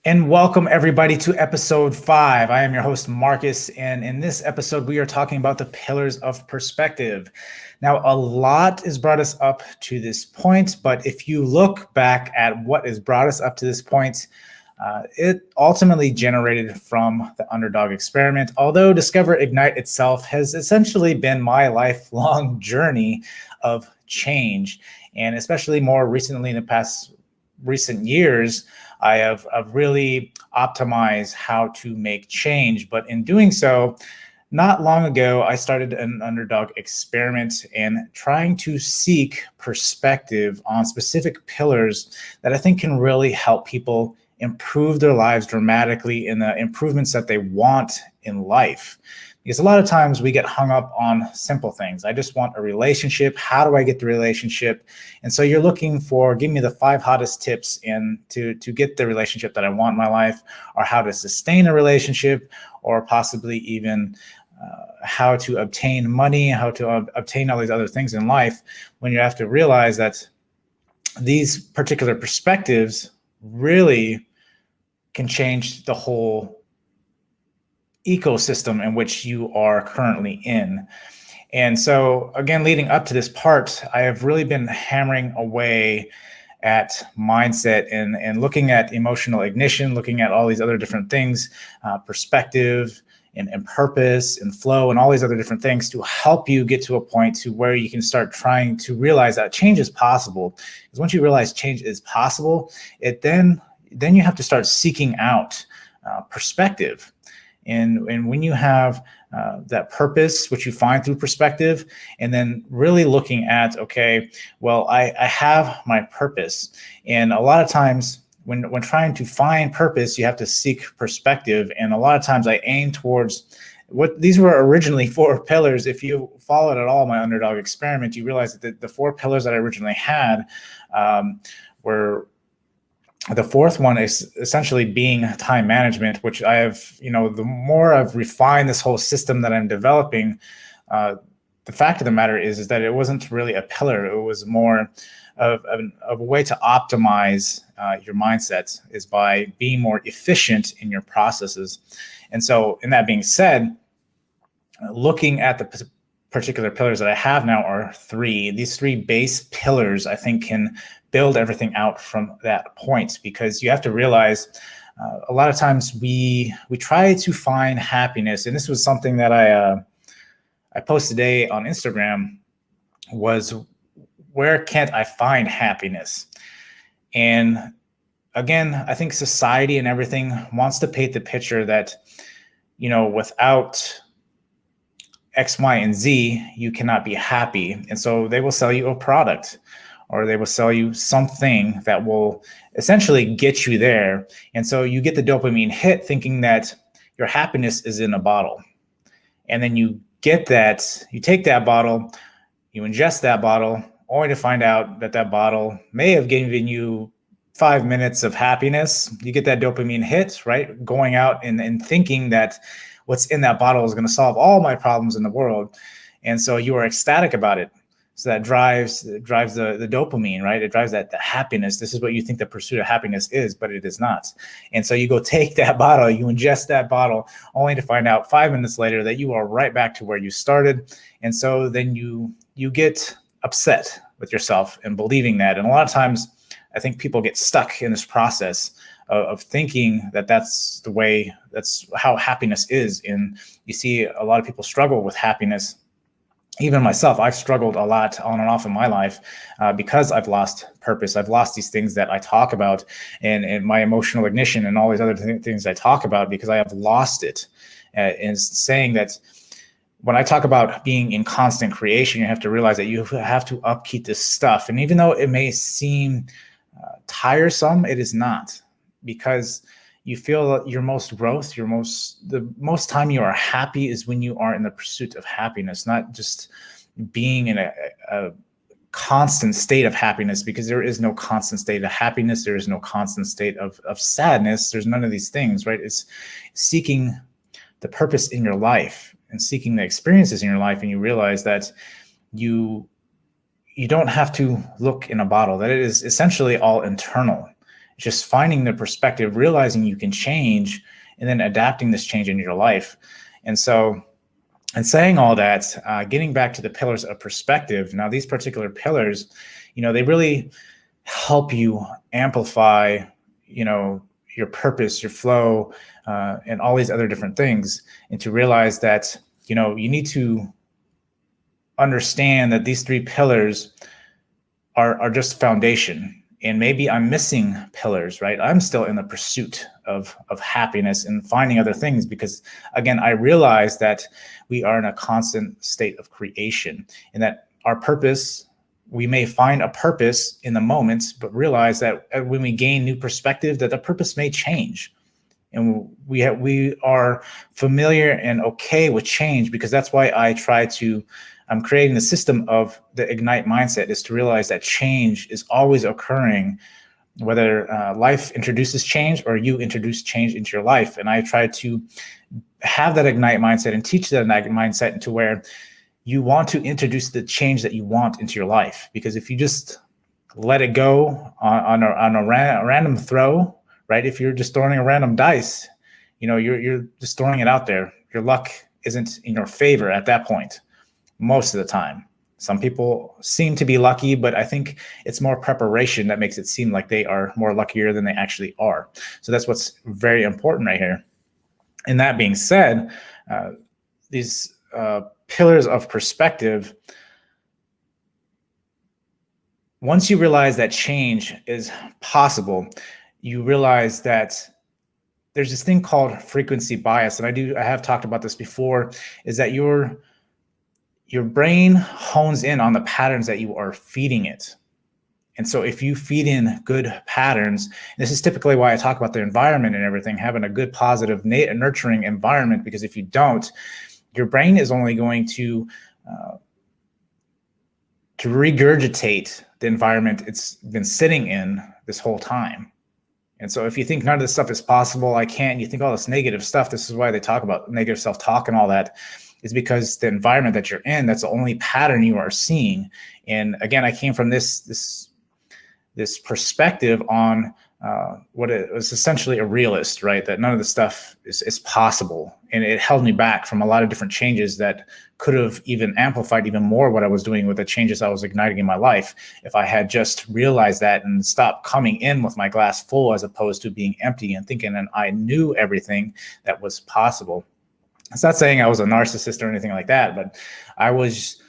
And welcome everybody to episode 5. I am your host, Marcus, and in this episode, we are talking about the pillars of perspective. Now, a lot has brought us up to this point, but if you look back at what has brought us up to this point, it ultimately generated from the underdog experiment. Although Discover Ignite itself has essentially been my lifelong journey of change, and especially more recently in the past recent years, I've really optimized how to make change. But in doing so, not long ago, I started an underdog experiment and trying to seek perspective on specific pillars that I think can really help people improve their lives dramatically in the improvements that they want in life. Because a lot of times we get hung up on simple things. I just want a relationship. How do I get the relationship? And so you're looking for, give me the 5 hottest tips to get the relationship that I want in my life, or how to sustain a relationship, or possibly even how to obtain money, how to obtain all these other things in life, when you have to realize that these particular perspectives really can change the whole ecosystem in which you are currently in. And so again, leading up to this part, I have really been hammering away at mindset and looking at emotional ignition, looking at all these other different things, perspective and purpose and flow and all these other different things to help you get to a point to where you can start trying to realize that change is possible. Because once you realize change is possible, then you have to start seeking out perspective. And when you have that purpose, which you find through perspective, and then really looking at, okay, well, I have my purpose. And a lot of times when trying to find purpose, you have to seek perspective. And a lot of times I aim towards what these were originally 4 pillars. If you followed at all my underdog experiment, you realize that the 4 pillars that I originally had were, the 4th one is essentially being time management, which I have, the more I've refined this whole system that I'm developing, the fact of the matter is that it wasn't really a pillar. It was more of a way to optimize your mindset, is by being more efficient in your processes. And so in that being said, looking at the particular pillars that I have now are 3. These 3 base pillars, I think, can build everything out from that point, because you have to realize a lot of times we try to find happiness. And this was something that I posted today on Instagram, was where can't I find happiness? And again, I think society and everything wants to paint the picture that, without X, Y, and Z, you cannot be happy. And so they will sell you a product, or they will sell you something that will essentially get you there. And so you get the dopamine hit thinking that your happiness is in a bottle. And then you get that, you take that bottle, you ingest that bottle, only to find out that that bottle may have given you 5 minutes of happiness. You get that dopamine hit, right? Going out and thinking that what's in that bottle is going to solve all my problems in the world. And so you are ecstatic about it. So that drives the dopamine, right? It drives that the happiness. This is what you think the pursuit of happiness is, but it is not. And so you go take that bottle, you ingest that bottle, only to find out 5 minutes later that you are right back to where you started. And so then you get upset with yourself and believing that. And a lot of times I think people get stuck in this process of thinking that that's how happiness is. And you see a lot of people struggle with happiness. Even myself, I've struggled a lot on and off in my life because I've lost purpose. I've lost these things that I talk about, and my emotional ignition and all these other things I talk about, because I have lost it. And saying that when I talk about being in constant creation, you have to realize that you have to upkeep this stuff. And even though it may seem tiresome, it is not, because you feel your most growth, the most time you are happy is when you are in the pursuit of happiness, not just being in a constant state of happiness, because there is no constant state of happiness. There is no constant state of sadness. There's none of these things, right? It's seeking the purpose in your life and seeking the experiences in your life. And you realize that you don't have to look in a bottle, that it is essentially all internal. just finding the perspective, realizing you can change, and then adapting this change into your life. And so, and saying all that, getting back to the pillars of perspective. Now, these particular pillars, they really help you amplify, your purpose, your flow, and all these other different things. And to realize that, you need to understand that these three pillars are just foundation. And maybe I'm missing pillars, right? I'm still in the pursuit of happiness and finding other things, because again, I realize that we are in a constant state of creation, and that our purpose, we may find a purpose in the moment, but realize that when we gain new perspective, that the purpose may change. And we are familiar and okay with change, because that's why I try to I'm creating the system of the Ignite mindset, is to realize that change is always occurring, whether life introduces change or you introduce change into your life. And I try to have that Ignite mindset and teach that Ignite mindset into where you want to introduce the change that you want into your life. Because if you just let it go on a random throw, right? If you're just throwing a random dice, you're just throwing it out there. Your luck isn't in your favor at that point. Most of the time. Some people seem to be lucky, but I think it's more preparation that makes it seem like they are more luckier than they actually are. So that's what's very important right here. And that being said, these pillars of perspective, once you realize that change is possible, you realize that there's this thing called frequency bias. And I have talked about this before, is that your brain hones in on the patterns that you are feeding it. And so if you feed in good patterns, this is typically why I talk about the environment and everything, having a good, positive, nurturing environment, because if you don't, your brain is only going to regurgitate the environment it's been sitting in this whole time. And so if you think none of this stuff is possible, I can't, you think all this negative stuff, this is why they talk about negative self-talk and all that, is because the environment that you're in, that's the only pattern you are seeing. And again, I came from this perspective on what it was essentially a realist, right? That none of this stuff is possible. And it held me back from a lot of different changes that could have even amplified even more what I was doing with the changes I was igniting in my life, if I had just realized that and stopped coming in with my glass full as opposed to being empty and thinking that I knew everything that was possible. It's not saying I was a narcissist or anything like that, but I was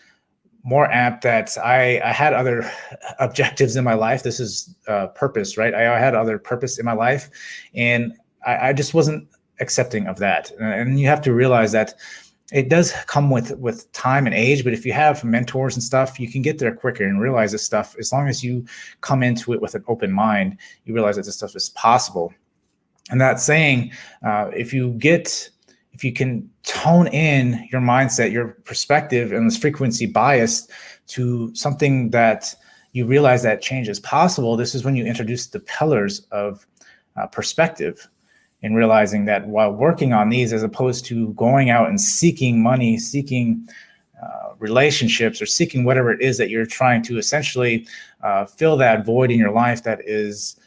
more apt that I had other objectives in my life. This is purpose, right? I had other purpose in my life, and I just wasn't accepting of that. And you have to realize that it does come with time and age, but if you have mentors and stuff, you can get there quicker and realize this stuff. As long as you come into it with an open mind, you realize that this stuff is possible. And that saying, if you can tone in your mindset, your perspective, and this frequency bias to something that you realize that change is possible, this is when you introduce the pillars of perspective, and realizing that while working on these, as opposed to going out and seeking money, seeking relationships, or seeking whatever it is that you're trying to essentially fill that void in your life, that is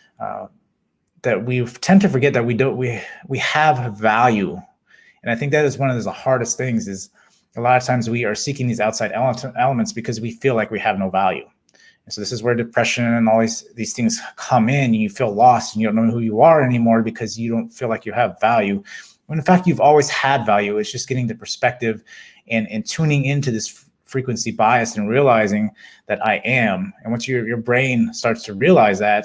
that we tend to forget that we have value. And I think that is one of the hardest things, is a lot of times we are seeking these outside elements because we feel like we have no value. And so this is where depression and all these things come in. You feel lost and you don't know who you are anymore because you don't feel like you have value. When in fact, you've always had value. It's just getting the perspective and tuning into this frequency bias and realizing that I am. And once your brain starts to realize that,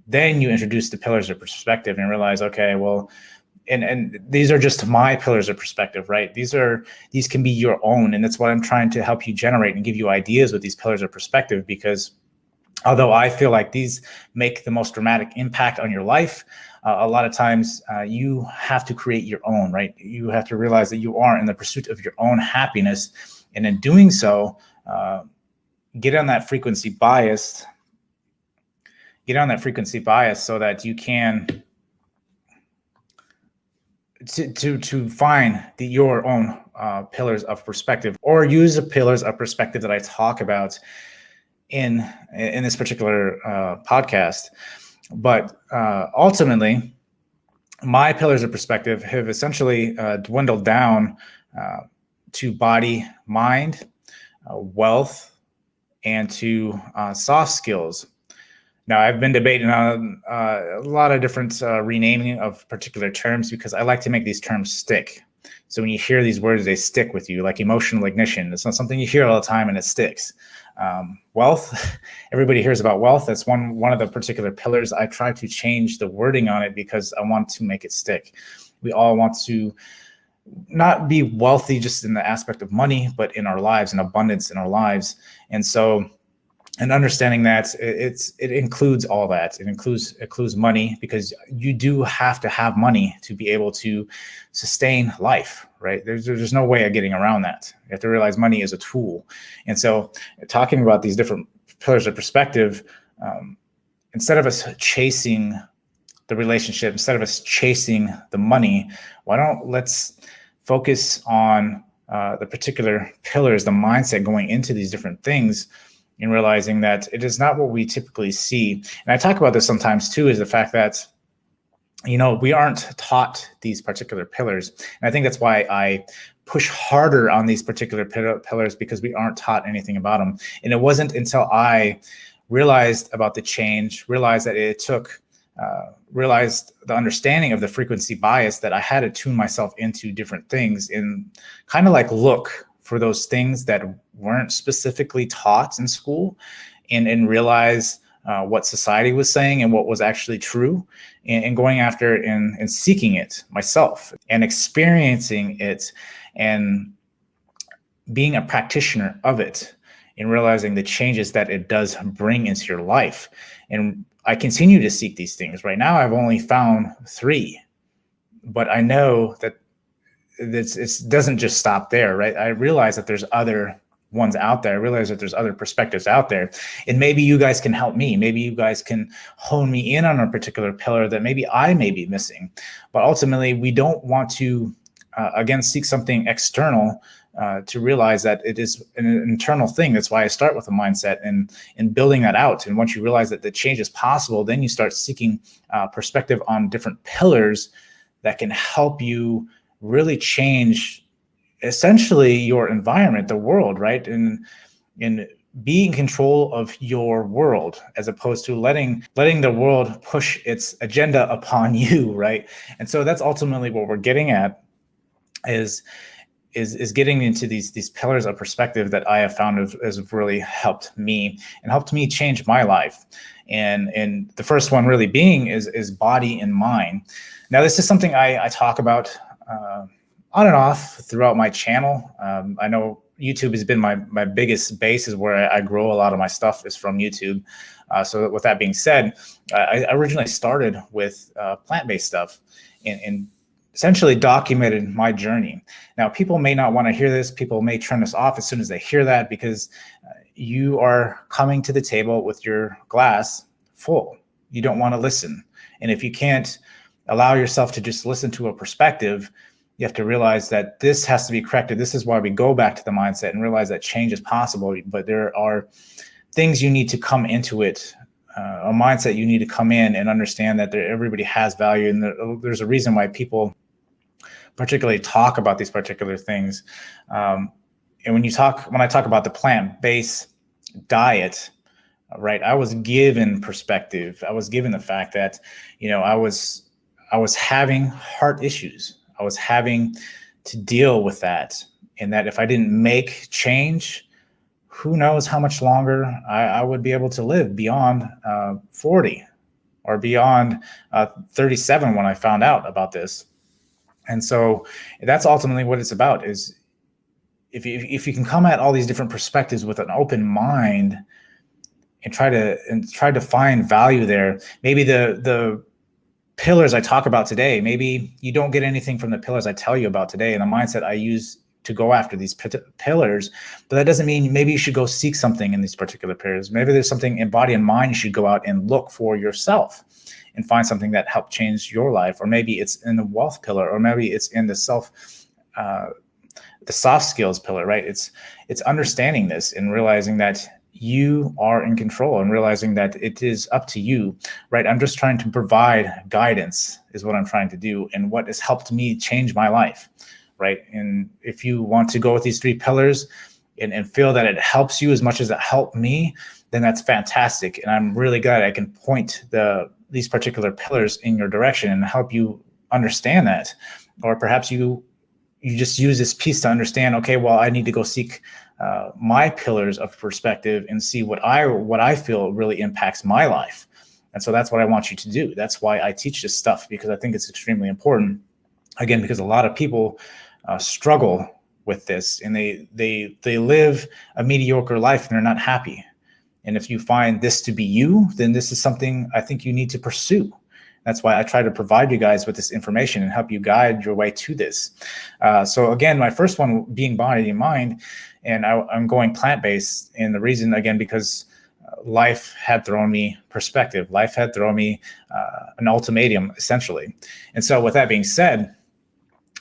then you introduce the pillars of perspective and realize, okay, well, and these are just my pillars of perspective, right? These can be your own. And that's what I'm trying to help you generate and give you ideas with these pillars of perspective, because although I feel like these make the most dramatic impact on your life, a lot of times you have to create your own, right? You have to realize that you are in the pursuit of your own happiness. And in doing so, get on that frequency bias so that you can to find your own pillars of perspective, or use the pillars of perspective that I talk about in this particular podcast. But ultimately, my pillars of perspective have essentially dwindled down to body, mind, wealth, and to soft skills. Now, I've been debating on a lot of different renaming of particular terms because I like to make these terms stick. So when you hear these words, they stick with you, like emotional ignition. It's not something you hear all the time and it sticks. Wealth, everybody hears about wealth. That's one of the particular pillars. I try to change the wording on it because I want to make it stick. We all want to not be wealthy just in the aspect of money, but in our lives and abundance in our lives. And so, and understanding that it includes all that. It includes money, because you do have to have money to be able to sustain life, right? There's no way of getting around that. You have to realize money is a tool. And so talking about these different pillars of perspective, instead of us chasing the relationship, instead of us chasing the money, let's focus on the particular pillars, the mindset going into these different things, and realizing that it is not what we typically see. And I talk about this sometimes too, is the fact that, we aren't taught these particular pillars. And I think that's why I push harder on these particular pillars, because we aren't taught anything about them. And it wasn't until I realized about the change, realized that it took, realized the understanding of the frequency bias, that I had to tune myself into different things and kind of like look for those things that weren't specifically taught in school, and realize what society was saying and what was actually true, and going after it and seeking it myself and experiencing it and being a practitioner of it, and realizing the changes that it does bring into your life. And I continue to seek these things. Right now, I've only found 3, but I know that it doesn't just stop there, right? I realize that there's other ones out there. I realize that there's other perspectives out there, and maybe you guys can help me. Maybe you guys can hone me in on a particular pillar that maybe I may be missing. But ultimately, we don't want to, again, seek something external, to realize that it is an internal thing. That's why I start with a mindset and building that out. And once you realize that the change is possible, then you start seeking perspective on different pillars that can help you really change essentially your environment, the world, right? And be in control of your world, as opposed to letting the world push its agenda upon you, right? And so that's ultimately what we're getting at, is getting into these pillars of perspective that I have found has really helped me change my life. And the first one really being is body and mind. Now, this is something I talk about on and off throughout my channel. I know YouTube has been my biggest base, is where I grow a lot of my stuff is from YouTube. So with that being said, I originally started with plant-based stuff and essentially documented my journey. Now, people may not want to hear this. People may turn this off as soon as they hear that, because you are coming to the table with your glass full. You don't want to listen. And if you can't allow yourself to just listen to a perspective, you have to realize that this has to be corrected. This is why we go back to the mindset and realize that change is possible, but there are things you need to come into it, a mindset you need to come in and understand that everybody has value. And there's a reason why people particularly talk about these particular things. And when I talk about the plant-based diet, right, I was given perspective. I was given the fact that, I was having heart issues. I was having to deal with that, and that if I didn't make change, who knows how much longer I would be able to live beyond 40 or beyond 37 when I found out about this. And so that's ultimately what it's about, is if you can come at all these different perspectives with an open mind and try to find value there. Maybe the pillars I talk about today, maybe you don't get anything from the pillars I tell you about today and the mindset I use to go after these pillars, but that doesn't mean maybe you should go seek something in these particular pillars. Maybe there's something in body and mind you should go out and look for yourself and find something that helped change your life. Or maybe it's in the wealth pillar, or maybe it's in the soft skills pillar, right? It's understanding this and realizing that you are in control, and realizing that it is up to you, right? I'm just trying to provide guidance is what I'm trying to do, and what has helped me change my life, right? And if you want to go with these 3 pillars and feel that it helps you as much as it helped me, then that's fantastic. And I'm really glad I can point these particular pillars in your direction and help you understand that. Or perhaps you just use this piece to understand, okay, well, I need to go seek my pillars of perspective and see what I feel really impacts my life. And so that's what I want you to do. That's why I teach this stuff, because I think it's extremely important. Again, because a lot of people struggle with this, and they live a mediocre life and they're not happy. And if you find this to be you, then this is something I think you need to pursue. That's why I try to provide you guys with this information and help you guide your way to this. So again, my first one being body and mind, and I'm going plant-based. And the reason, again, because life had thrown me perspective. Life had thrown me an ultimatum, essentially. And so with that being said,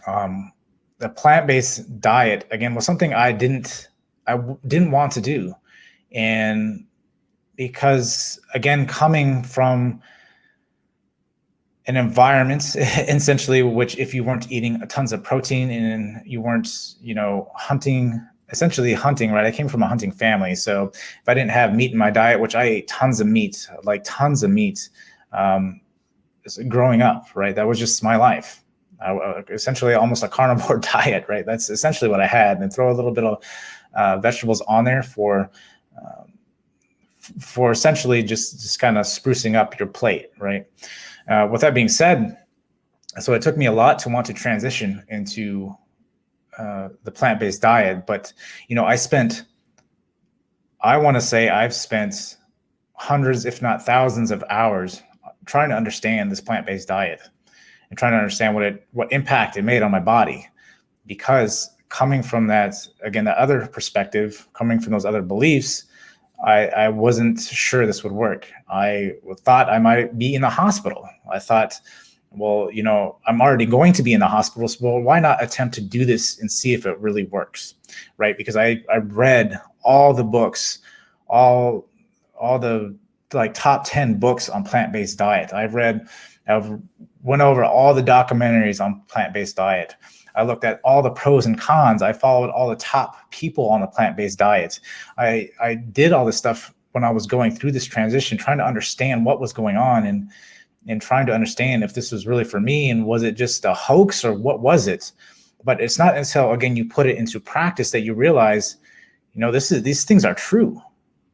the plant-based diet, again, was something I didn't want to do. And because, again, coming from an environment essentially which, if you weren't eating tons of protein and you weren't, essentially hunting, right? I came from a hunting family. So if I didn't have meat in my diet, which I ate tons of meat, growing up, right? That was just my life. Essentially almost a carnivore diet, right? That's essentially what I had. And throw a little bit of vegetables on there for essentially just kind of sprucing up your plate, right? With that being said, so it took me a lot to want to transition into the plant-based diet. But, I want to say I've spent hundreds, if not thousands of hours trying to understand this plant-based diet and trying to understand what impact it made on my body. Because coming from that, again, that other perspective, coming from those other beliefs, I wasn't sure this would work. I thought I might be in the hospital. I thought, well, I'm already going to be in the hospital, so why not attempt to do this and see if it really works, right? Because I read all the books, all the top 10 books on plant-based diet. I've went over all the documentaries on plant-based diet. I looked at all the pros and cons. I followed all the top people on the plant-based diet. I did all this stuff when I was going through this transition, trying to understand what was going on and trying to understand if this was really for me, and was it just a hoax or what was it? But it's not until, again, you put it into practice that you realize, these things are true.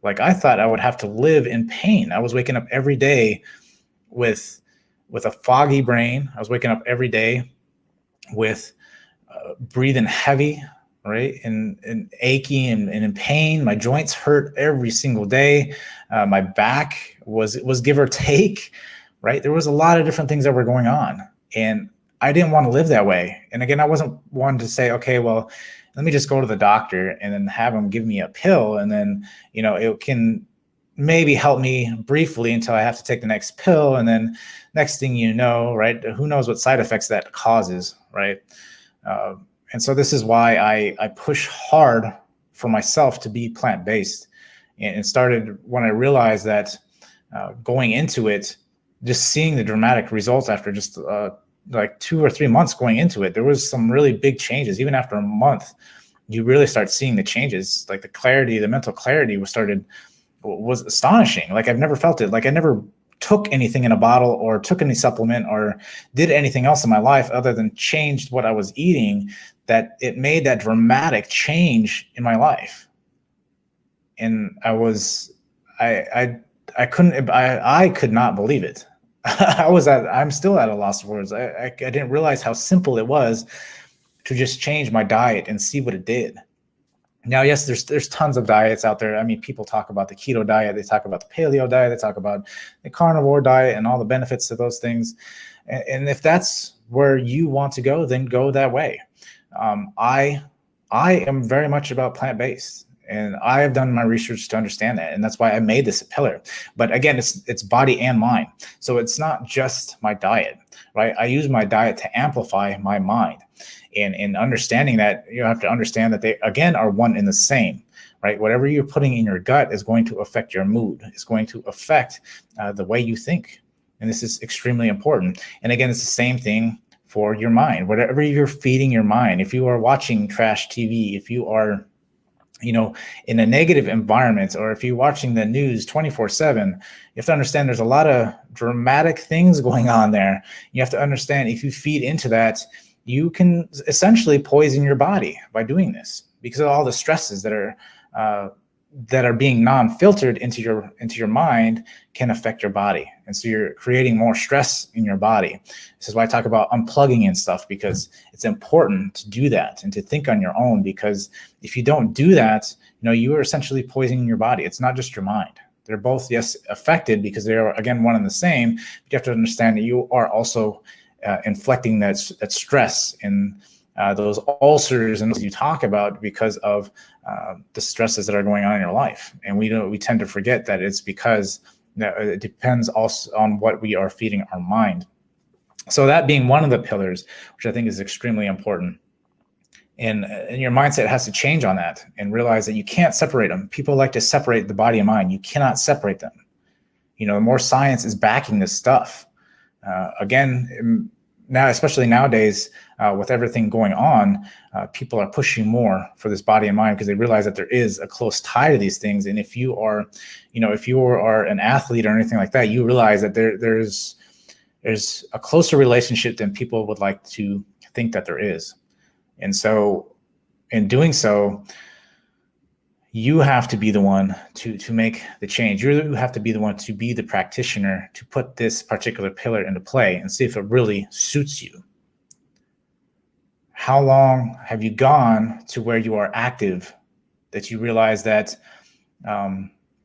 Like, I thought I would have to live in pain. I was waking up every day with a foggy brain. I was waking up every day with breathing heavy, right? And achy and in pain. My joints hurt every single day. My back was give or take, right? There was a lot of different things that were going on, and I didn't want to live that way. And again, I wasn't one to say, okay, well, let me just go to the doctor and then have them give me a pill. And then, it can maybe help me briefly until I have to take the next pill. And then next thing you know, right, who knows what side effects that causes, right? And so this is why I push hard for myself to be plant-based, and started when I realized that going into it, just seeing the dramatic results after just 2 or 3 months going into it, there was some really big changes. Even after a month, you really start seeing the changes. Like the mental clarity was astonishing. Like, I've never felt it. Like, I never took anything in a bottle or took any supplement or did anything else in my life other than changed what I was eating, that it made that dramatic change in my life. And I could not believe it. I'm still at a loss of words. I didn't realize how simple it was to just change my diet and see what it did. Now, yes, there's tons of diets out there. I mean, people talk about the keto diet, they talk about the paleo diet, they talk about the carnivore diet and all the benefits of those things. And if that's where you want to go, then go that way. I am very much about plant-based. And I have done my research to understand that. And that's why I made this a pillar. But again, it's body and mind. So it's not just my diet, right? I use my diet to amplify my mind. And in understanding that, you have to understand that they, again, are one and the same, right? Whatever you're putting in your gut is going to affect your mood. It's going to affect the way you think. And this is extremely important. And again, it's the same thing for your mind. Whatever you're feeding your mind, if you are watching trash TV, if you are, in a negative environment, or if you're watching the news 24/7, you have to understand there's a lot of dramatic things going on there. You have to understand if you feed into that, you can essentially poison your body by doing this, because of all the stresses that are being non-filtered into your mind can affect your body. And so you're creating more stress in your body. This is why I talk about unplugging and stuff, because it's important to do that and to think on your own, because if you don't do that, you are essentially poisoning your body. It's not just your mind. They're both, yes, affected because they are, again, one and the same, but you have to understand that you are also inflicting that stress and those ulcers and those you talk about because of the stresses that are going on in your life. And we tend to forget that it's because it depends also on what we are feeding our mind. So that being one of the pillars, which I think is extremely important. And your mindset has to change on that and realize that you can't separate them. People like to separate the body and mind. You cannot separate them. More science is backing this stuff. Again, now, especially nowadays, with everything going on, people are pushing more for this body and mind because they realize that there is a close tie to these things. And if you are, if you are an athlete or anything like that, you realize that there's a closer relationship than people would like to think that there is. And so, in doing so, you have to be the one to make the change. You have to be the one to be the practitioner to put this particular pillar into play and see if it really suits you. How long have you gone to where you are active that you realize that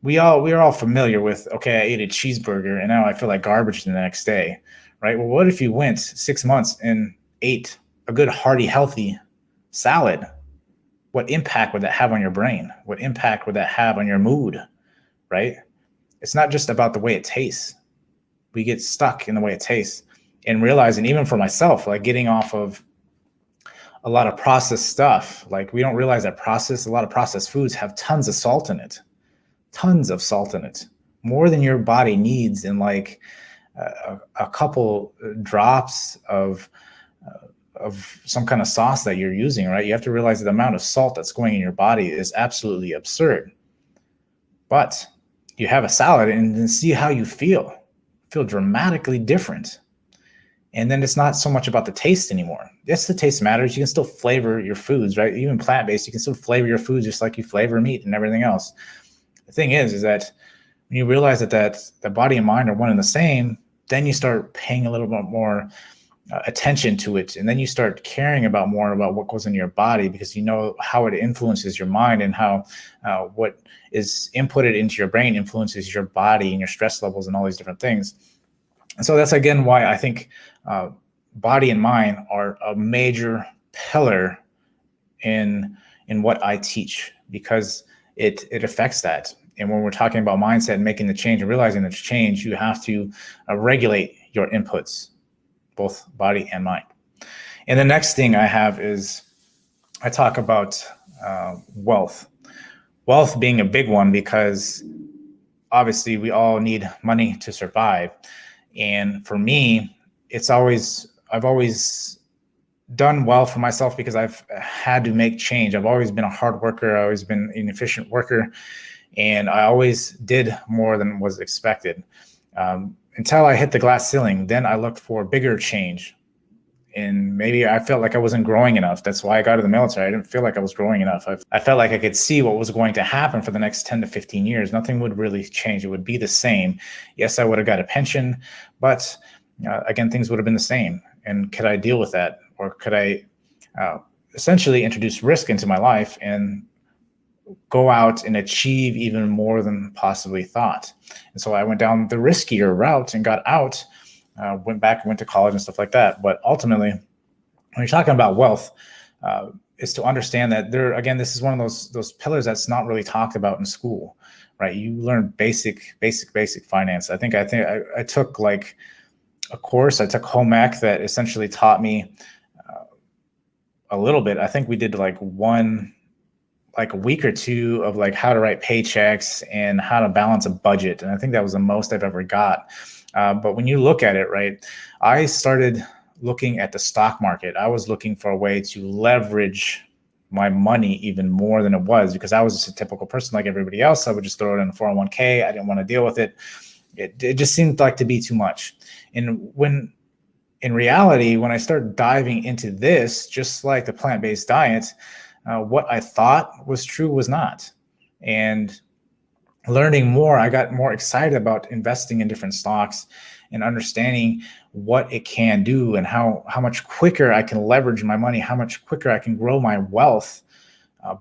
we are all familiar with, okay, I ate a cheeseburger and now I feel like garbage the next day, right? Well, what if you went 6 months and ate a good, hearty, healthy salad? What impact would that have on your brain? What impact would that have on your mood, right? It's not just about the way it tastes. We get stuck in the way it tastes and realizing, even for myself, like getting off of a lot of processed stuff. Like we don't realize that a lot of processed foods have tons of salt in it, more than your body needs in like a couple drops of some kind of sauce that you're using, right? You have to realize that the amount of salt that's going in your body is absolutely absurd. But you have a salad and then see how you feel dramatically different. And then it's not so much about the taste anymore. Yes, the taste matters. You can still flavor your foods, right? Even plant-based, you can still flavor your foods just like you flavor meat and everything else. The thing is that when you realize that the body and mind are one and the same, then you start paying a little bit more attention to it, and then you start caring more about what goes in your body, because you know how it influences your mind and how what is inputted into your brain influences your body and your stress levels and all these different things. And so that's again why I think body and mind are a major pillar in what I teach, because it affects that. And when we're talking about mindset and making the change and realizing that change, you have to regulate your inputs, both body and mind. And the next thing I have is I talk about wealth. Wealth being a big one, because obviously we all need money to survive. And for me, I've always done well for myself because I've had to make change. I've always been a hard worker. I've always been an efficient worker. And I always did more than was expected. Until I hit the glass ceiling, then I looked for bigger change. And maybe I felt like I wasn't growing enough. That's why I got to the military. I didn't feel like I was growing enough. I felt like I could see what was going to happen for the next 10 to 15 years. Nothing would really change. It would be the same. Yes, I would have got a pension, but again, things would have been the same. And could I deal with that? Or could I essentially introduce risk into my life and go out and achieve even more than possibly thought? And so I went down the riskier route and got out, went back and went to college and stuff like that. But ultimately, when you're talking about wealth, is to understand that again, this is one of those pillars that's not really talked about in school, right? You learn basic finance. I think I took like a course. I took home ec that essentially taught me a little bit. I think we did like a week or two of like how to write paychecks and how to balance a budget. And I think that was the most I've ever got. But when you look at it, right, I started looking at the stock market. I was looking for a way to leverage my money even more than it was, because I was just a typical person like everybody else. I would just throw it in a 401k. I didn't want to deal with it. It just seemed like to be too much. And when in reality, when I started diving into this, just like the plant-based diet, what I thought was true was not. And learning more, I got more excited about investing in different stocks and understanding what it can do and how much quicker I can leverage my money, how much quicker I can grow my wealth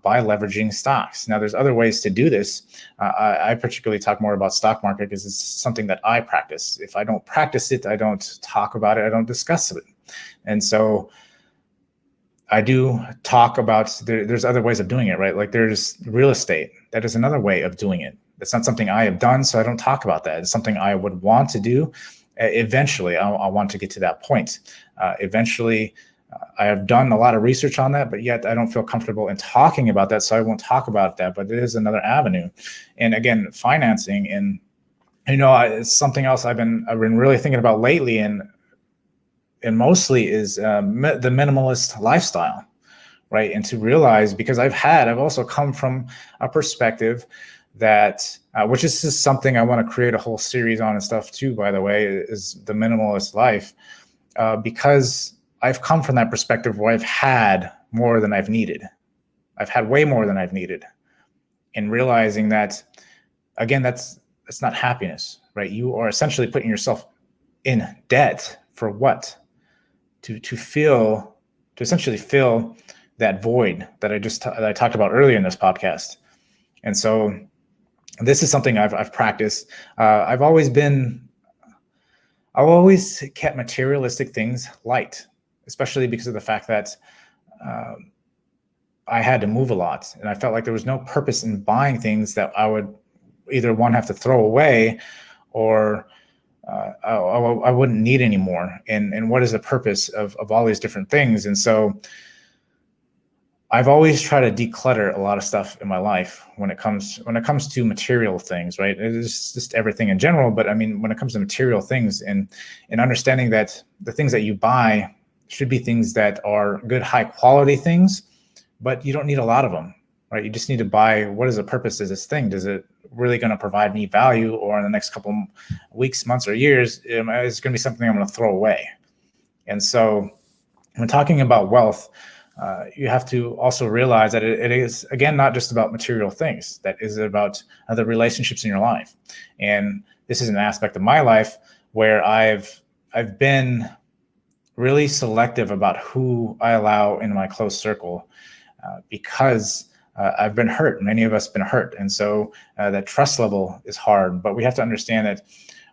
by leveraging stocks. Now, there's other ways to do this. I particularly talk more about stock market because it's something that I practice. If I don't practice it, I don't talk about it, I don't discuss it. And so I do talk about, there's other ways of doing it, right? Like there's real estate. That is another way of doing it. That's not something I have done, so I don't talk about that. It's something I would want to do. Eventually, I want to get to that point. Eventually, I have done a lot of research on that, but yet I don't feel comfortable in talking about that, so I won't talk about that, but it is another avenue. And again, financing, and it's something else I've been really thinking about lately, and mostly is the minimalist lifestyle, right? And to realize, because I've also come from a perspective that, which is just something I want to create a whole series on and stuff too, by the way, is the minimalist life, because I've come from that perspective where I've had more than I've needed. I've had way more than I've needed. And realizing that, again, that's not happiness, right? You are essentially putting yourself in debt for what? To essentially fill that void that I talked about earlier in this podcast. And so this is something I've practiced. I've always kept materialistic things light, especially because of the fact that I had to move a lot, and I felt like there was no purpose in buying things that I would either have to throw away, or I wouldn't need anymore. And what is the purpose of all these different things? And so I've always tried to declutter a lot of stuff in my life when it comes to material things, right? It's just everything in general, but I mean, when it comes to material things, and understanding that the things that you buy should be things that are good, high quality things, but you don't need a lot of them, right? You just need to buy, what is the purpose of this thing? Is it really going to provide me value, or in the next couple weeks, months, or years, it's going to be something I'm going to throw away? And so when talking about wealth, you have to also realize that it is, again, not just about material things. That is about the relationships in your life. And this is an aspect of my life where I've been really selective about who I allow in my close circle, because I've been hurt. Many of us have been hurt. And so that trust level is hard. But we have to understand that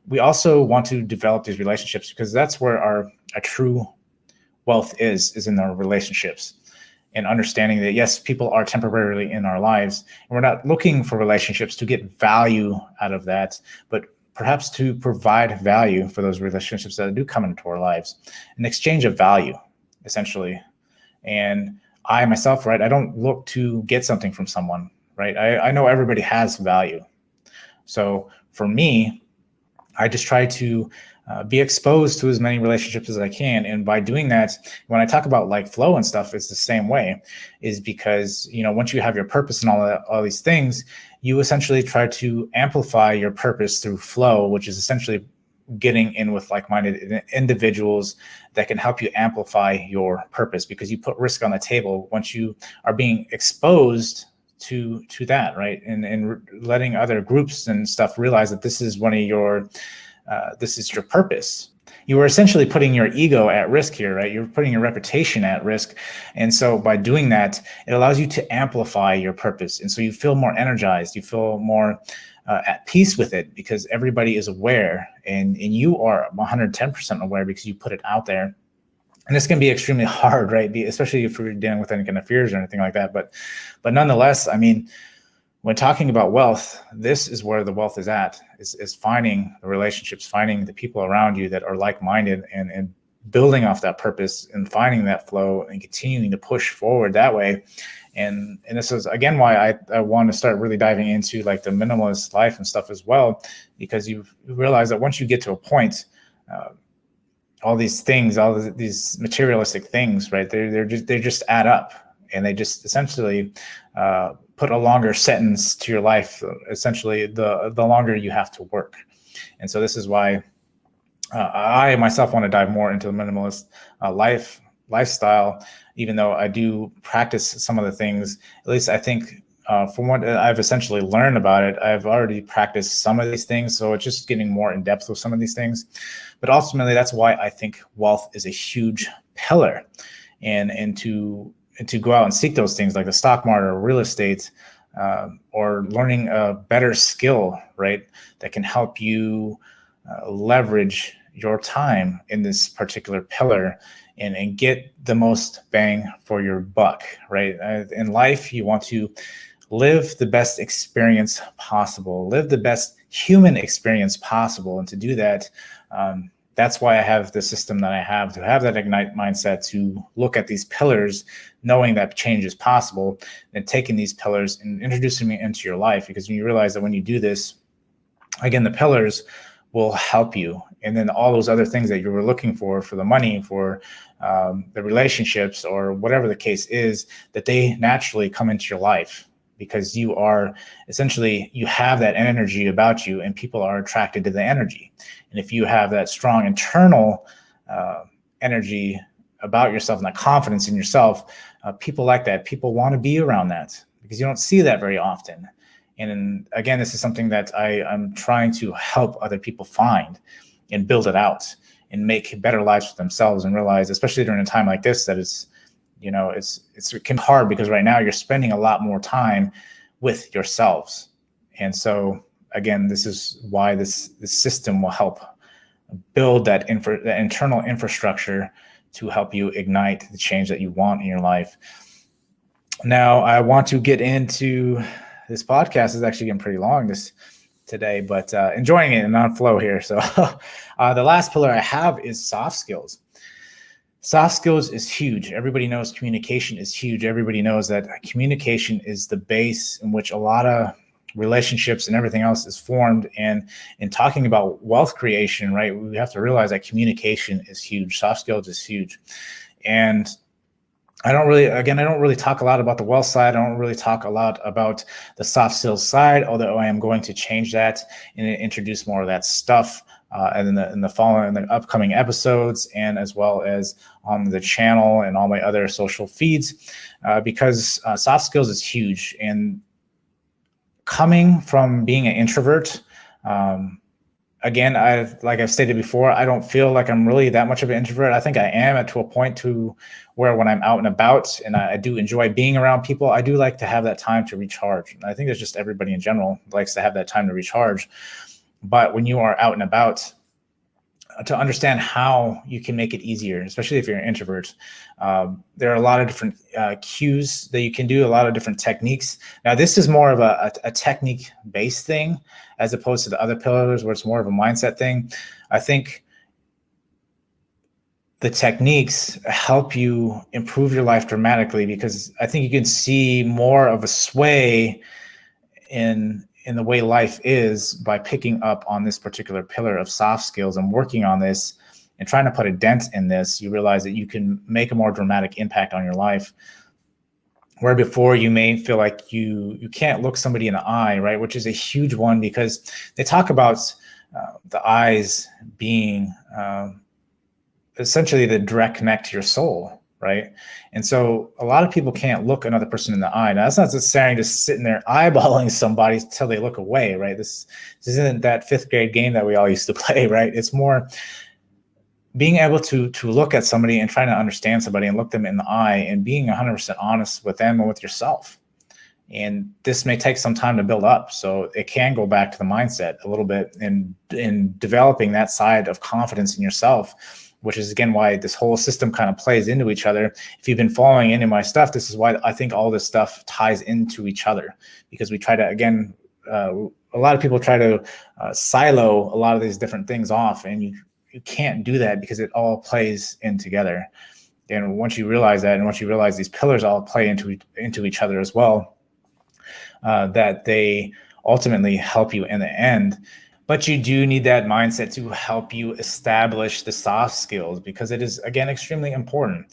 we also want to develop these relationships, because that's where our true wealth is in our relationships. And understanding that, yes, people are temporarily in our lives, and we're not looking for relationships to get value out of that, but perhaps to provide value for those relationships that do come into our lives, an exchange of value, essentially. And I myself, right, I don't look to get something from someone, right? I know everybody has value. So for me, I just try to be exposed to as many relationships as I can. And by doing that, when I talk about like flow and stuff, it's the same way, is because, once you have your purpose and all these things, you essentially try to amplify your purpose through flow, which is essentially getting in with like-minded individuals that can help you amplify your purpose, because you put risk on the table once you are being exposed to that, right? And letting other groups and stuff realize that this is one of your this is your purpose. You are essentially putting your ego at risk here, right? You're putting your reputation at risk. And so by doing that, it allows you to amplify your purpose. And so you feel more energized, you feel more at peace with it, because everybody is aware, and you are 110% aware because you put it out there. And this can be extremely hard, right? Especially if you're dealing with any kind of fears or anything like that. But nonetheless, I mean, when talking about wealth, this is where the wealth is at, is finding the relationships, finding the people around you that are like-minded, and building off that purpose and finding that flow and continuing to push forward that way. And this is, again, why I want to start really diving into like the minimalist life and stuff as well, because you realize that once you get to a point, all these things, all these materialistic things, right? They just add up, and they just essentially put a longer sentence to your life. Essentially, the longer you have to work. And so this is why I myself want to dive more into the minimalist lifestyle, even though I do practice some of the things. At least I think from what I've essentially learned about it, I've already practiced some of these things. So it's just getting more in depth with some of these things. But ultimately, that's why I think wealth is a huge pillar, and to go out and seek those things like the stock market or real estate, or learning a better skill, right, that can help you leverage your time in this particular pillar, and get the most bang for your buck, right? In life, you want to live the best experience possible, live the best human experience possible. And to do that, that's why I have the system that I have, to have that ignite mindset, to look at these pillars, knowing that change is possible, and taking these pillars and introducing them into your life. Because when you realize that when you do this, again, the pillars will help you. And then all those other things that you were looking for the money, for the relationships, or whatever the case is, that they naturally come into your life, because you are essentially, you have that energy about you, and people are attracted to the energy. And if you have that strong internal energy about yourself and that confidence in yourself, people like that. People want to be around that, because you don't see that very often. And again, this is something that I'm trying to help other people find and build it out and make better lives for themselves, and realize, especially during a time like this, that it can be hard, because right now you're spending a lot more time with yourselves. And so again, this is why this system will help build that internal infrastructure to help you ignite the change that you want in your life. Now, I want to get into, this podcast is actually getting pretty long today, but enjoying it and on flow here. So the last pillar I have is soft skills. Soft skills is huge. Everybody knows communication is huge. Everybody knows that communication is the base in which a lot of relationships and everything else is formed. And in talking about wealth creation, right, we have to realize that communication is huge. Soft skills is huge. And I don't really talk a lot about the wealth side. I don't really talk a lot about the soft skills side, although I am going to change that and introduce more of that stuff in the upcoming episodes, and as well as on the channel and all my other social feeds, because soft skills is huge. And coming from being an introvert, again, like I've stated before, I don't feel like I'm really that much of an introvert. I think I am to a point to where when I'm out and about and I do enjoy being around people, I do like to have that time to recharge. And I think that's just everybody in general likes to have that time to recharge. But when you are out and about, to understand how you can make it easier, especially if you're an introvert, there are a lot of different cues that you can do, a lot of different techniques. Now, this is more of a technique-based thing, as opposed to the other pillars where it's more of a mindset thing. I think the techniques help you improve your life dramatically, because I think you can see more of a sway in the way life is by picking up on this particular pillar of soft skills and working on this and trying to put a dent in this. You realize that you can make a more dramatic impact on your life, where before you may feel like you can't look somebody in the eye, right? Which is a huge one, because they talk about the eyes being essentially the direct connect to your soul, right? And so a lot of people can't look another person in the eye. Now, that's not necessarily just sitting there eyeballing somebody until they look away, right? This isn't that fifth grade game that we all used to play, right? It's more being able to look at somebody and trying to understand somebody and look them in the eye and being 100% honest with them and with yourself. And this may take some time to build up. So it can go back to the mindset a little bit in developing that side of confidence in yourself, which is again why this whole system kind of plays into each other. If you've been following any of my stuff, this is why I think all this stuff ties into each other, because we try to, again, a lot of people try to silo a lot of these different things off, and you can't do that because it all plays in together. And once you realize that, and once you realize these pillars all play into each other as well, that they ultimately help you in the end. But you do need that mindset to help you establish the soft skills, because it is, again, extremely important.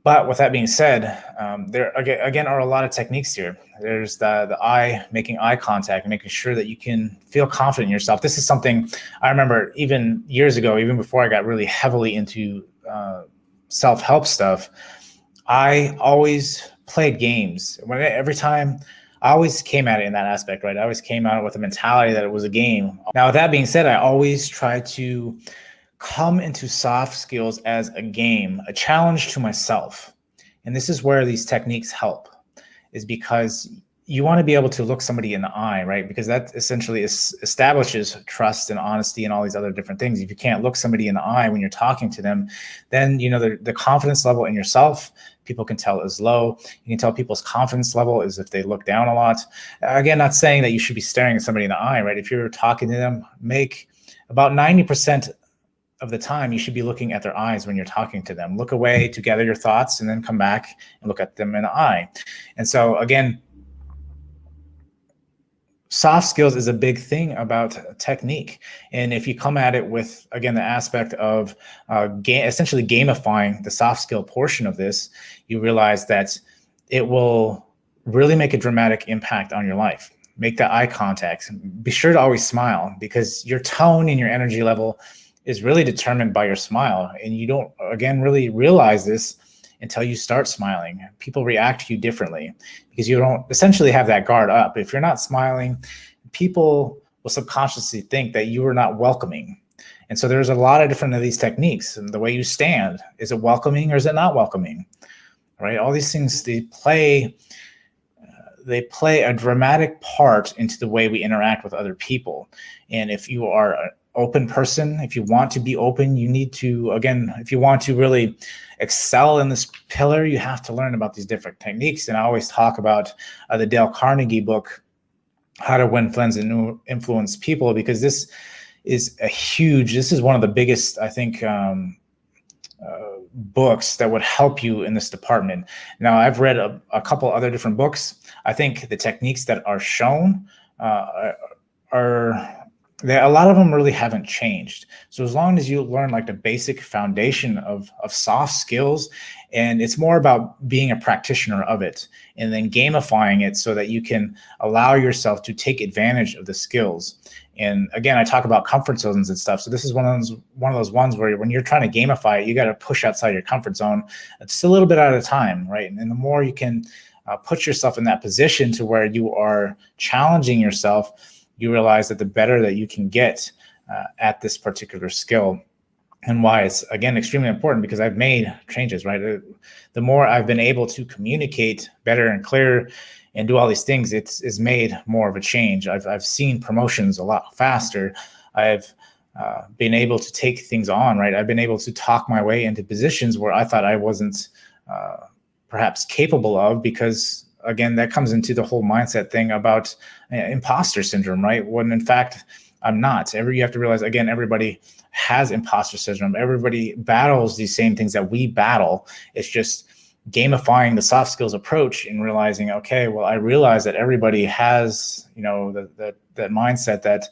But with that being said, there again are a lot of techniques here. There's the making eye contact, making sure that you can feel confident in yourself. This is something I remember even years ago, even before I got really heavily into self-help stuff. I always played games. Every time I always came at it in that aspect, right? I always came at it with a mentality that it was a game. Now, with that being said, I always try to come into soft skills as a game, a challenge to myself. And this is where these techniques help, is because you want to be able to look somebody in the eye, right? Because that essentially establishes trust and honesty and all these other different things. If you can't look somebody in the eye when you're talking to them, then the confidence level in yourself, people can tell, is low. You can tell people's confidence level is if they look down a lot. Again, not saying that you should be staring at somebody in the eye, right? If you're talking to them, make about 90% of the time you should be looking at their eyes when you're talking to them. Look away to gather your thoughts and then come back and look at them in the eye. And so again, soft skills is a big thing about technique. And if you come at it with, again, the aspect of essentially gamifying the soft skill portion of this, you realize that it will really make a dramatic impact on your life. Make that eye contact. Be sure to always smile, because your tone and your energy level is really determined by your smile. And you don't, again, really realize this until you start smiling. People react to you differently because you don't essentially have that guard up. If you're not smiling, people will subconsciously think that you are not welcoming. And so there's a lot of different of these techniques. And the way you stand, is it welcoming or is it not welcoming? Right? All these things, they play a dramatic part into the way we interact with other people. And if you are an open person, if you want to be open, you need to, again, if you want to really excel in this pillar, you have to learn about these different techniques. And I always talk about the Dale Carnegie book, How to Win Friends and Influence People, because this is one of the biggest, I think, books that would help you in this department. Now, I've read a couple other different books. I think the techniques that are shown a lot of them really haven't changed. So as long as you learn like the basic foundation of soft skills, and it's more about being a practitioner of it and then gamifying it so that you can allow yourself to take advantage of the skills. And again, I talk about comfort zones and stuff. So this is one of those ones where when you're trying to gamify it, you got to push outside your comfort zone just a little bit at a time, right? And the more you can put yourself in that position to where you are challenging yourself, you realize that the better that you can get at this particular skill. And why it's, again, extremely important, because I've made changes, right? The more I've been able to communicate better and clearer and do all these things, it's made more of a change. I've seen promotions a lot faster. I've been able to take things on, right? I've been able to talk my way into positions where I thought I wasn't perhaps capable of, because again, that comes into the whole mindset thing about imposter syndrome, right? When in fact, I'm not. You have to realize, again, everybody has imposter syndrome. Everybody battles these same things that we battle. It's just gamifying the soft skills approach and realizing, okay, well, I realize that everybody has, that mindset that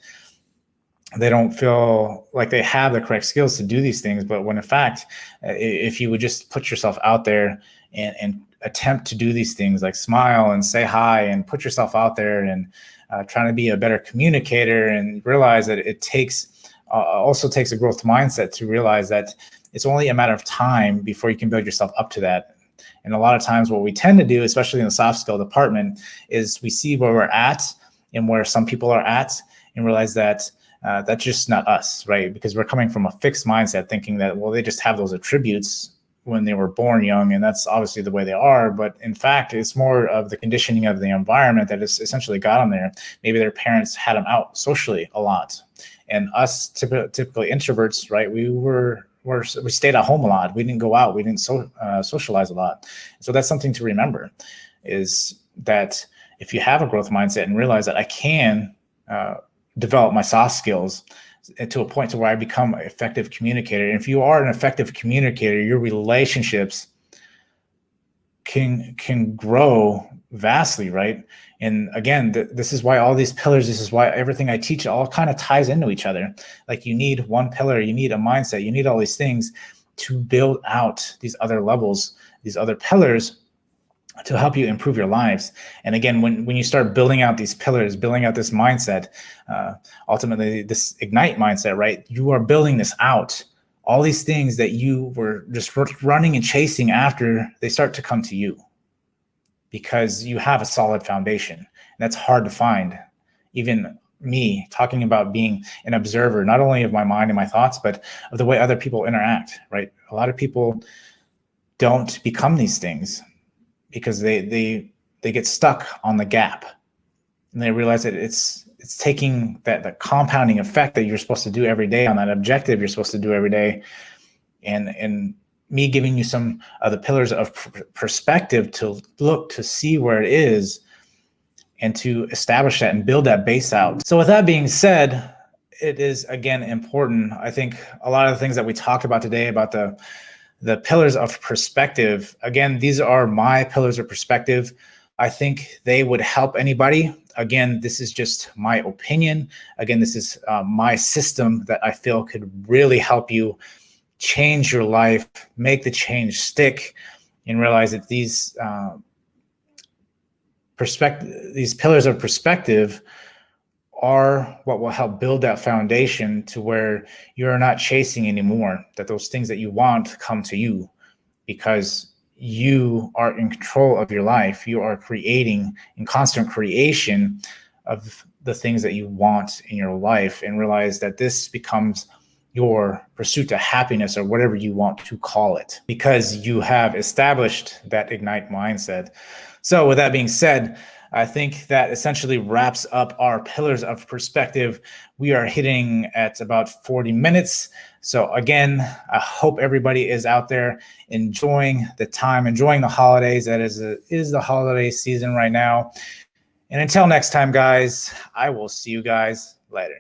they don't feel like they have the correct skills to do these things. But when in fact, if you would just put yourself out there and attempt to do these things, like smile and say hi and put yourself out there and trying to be a better communicator, and realize that it also takes a growth mindset to realize that it's only a matter of time before you can build yourself up to that. And a lot of times what we tend to do, especially in the soft skill department, is we see where we're at and where some people are at and realize that that's just not us, right? Because we're coming from a fixed mindset thinking that, well, they just have those attributes when they were born young, and that's obviously the way they are. But in fact, it's more of the conditioning of the environment that has essentially got them there. Maybe their parents had them out socially a lot. And us typically introverts, right? We were we stayed at home a lot. We didn't go out. We didn't socialize a lot. So that's something to remember, is that if you have a growth mindset and realize that I can develop my soft skills to a point to where I become an effective communicator. And if you are an effective communicator, your relationships can grow vastly, right? And again, this is why all these pillars, this is why everything I teach all kind of ties into each other. Like you need one pillar, you need a mindset, you need all these things to build out these other levels, these other pillars to help you improve your lives. And again, when you start building out these pillars, building out this mindset, ultimately this ignite mindset, right? You are building this out. All these things that you were just running and chasing after, they start to come to you because you have a solid foundation. And that's hard to find. Even me talking about being an observer, not only of my mind and my thoughts, but of the way other people interact, right? A lot of people don't become these things because they get stuck on the gap, and they realize that it's taking that compounding effect that you're supposed to do every day on that objective you're supposed to do every day, and me giving you some of the pillars of perspective to look to see where it is and to establish that and build that base out. So with that being said, it is again important. I think a lot of the things that we talked about today about the pillars of perspective, again, these are my pillars of perspective. I think they would help anybody. Again, this is just my opinion. Again, this is my system that I feel could really help you change your life, make the change stick, and realize that these pillars of perspective are what will help build that foundation to where you're not chasing anymore, that those things that you want come to you because you are in control of your life. You are creating in constant creation of the things that you want in your life, and realize that this becomes your pursuit to happiness, or whatever you want to call it, because you have established that ignite mindset. So with that being said, I think that essentially wraps up our pillars of perspective. We are hitting at about 40 minutes. So again, I hope everybody is out there enjoying the time, enjoying the holidays. That is the holiday season right now. And until next time, guys, I will see you guys later.